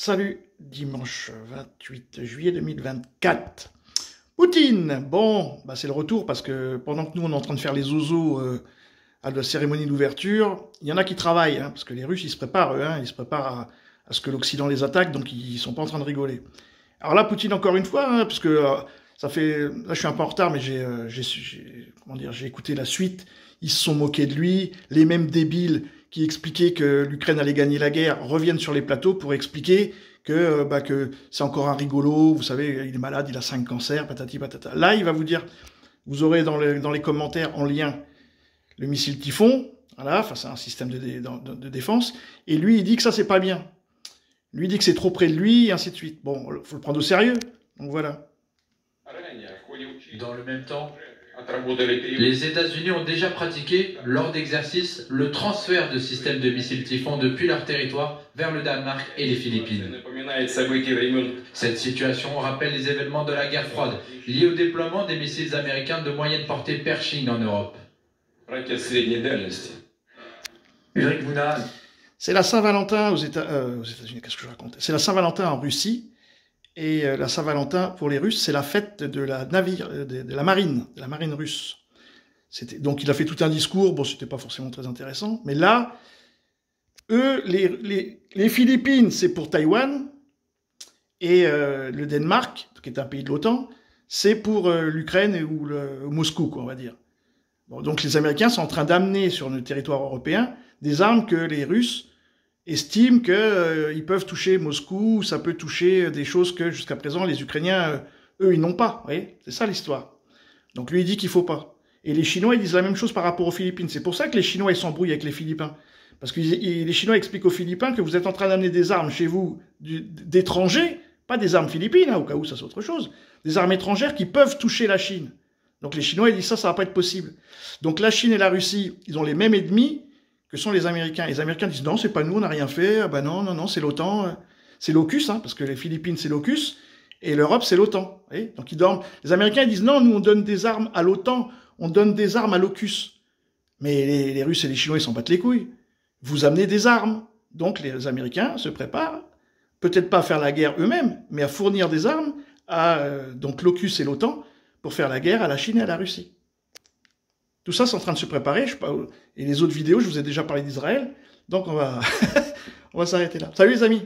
Salut, dimanche 28 juillet 2024. Poutine, bon, bah c'est le retour parce que pendant que nous on est en train de faire les zozos à la cérémonie d'ouverture, il y en a qui travaillent, hein, parce que les Russes ils se préparent, eux, hein, ils se préparent à ce que l'Occident les attaque, donc ils sont pas en train de rigoler. Alors là, Poutine encore une fois, hein, parce que ça fait, là je suis un peu en retard, mais j'ai écouté la suite. Ils se sont moqués de lui, les mêmes débiles qui expliquaient que l'Ukraine allait gagner la guerre reviennent sur les plateaux pour expliquer que c'est encore un rigolo, vous savez, il est malade, il a 5 cancers, patati patata. Là, il va vous dire, vous aurez dans les commentaires en lien le missile Typhon, voilà, enfin c'est un système de défense, et lui, il dit que ça, c'est pas bien. Lui, il dit que c'est trop près de lui, et ainsi de suite. Bon, faut le prendre au sérieux, donc voilà. Dans le même temps, les États-Unis ont déjà pratiqué, lors d'exercices, le transfert de systèmes de missiles Typhon depuis leur territoire vers le Danemark et les Philippines. Cette situation rappelle les événements de la guerre froide, liés au déploiement des missiles américains de moyenne portée Pershing en Europe. C'est la Saint-Valentin aux États-Unis, qu'est-ce que je raconte? C'est la Saint-Valentin en Russie. Et la Saint-Valentin, pour les Russes, c'est la fête de la marine russe. Donc il a fait tout un discours, bon, c'était pas forcément très intéressant, mais là, eux, les Philippines, c'est pour Taïwan, et le Danemark, qui est un pays de l'OTAN, c'est pour l'Ukraine ou Moscou, quoi, on va dire. Bon, donc les Américains sont en train d'amener sur le territoire européen des armes que les Russes estiment qu'ils peuvent toucher Moscou, ça peut toucher des choses que jusqu'à présent les Ukrainiens, eux, ils n'ont pas. Vous voyez, c'est ça l'histoire. Donc lui, il dit qu'il faut pas. Et les Chinois, ils disent la même chose par rapport aux Philippines. C'est pour ça que les Chinois, ils s'embrouillent avec les Philippins. Parce que les Chinois expliquent aux Philippins que vous êtes en train d'amener des armes chez vous d'étrangers, pas des armes philippines, hein, au cas où ça c'est autre chose, des armes étrangères qui peuvent toucher la Chine. Donc les Chinois, ils disent ça va pas être possible. Donc la Chine et la Russie, ils ont les mêmes ennemis que sont les Américains. Les Américains disent non, c'est pas nous, on n'a rien fait. Ah ben non, c'est l'OTAN, c'est l'AUKUS, hein, parce que les Philippines c'est l'AUKUS et l'Europe c'est l'OTAN. Donc ils dorment. Les Américains ils disent non, nous on donne des armes à l'OTAN, on donne des armes à l'AUKUS. Mais les Russes et les Chinois ils s'en battent les couilles. Vous amenez des armes, donc les Américains se préparent, peut-être pas à faire la guerre eux-mêmes, mais à fournir des armes à donc l'AUKUS et l'OTAN pour faire la guerre à la Chine et à la Russie. Tout ça, c'est en train de se préparer. Et les autres vidéos, je vous ai déjà parlé d'Israël. Donc, on va, on va s'arrêter là. Salut les amis!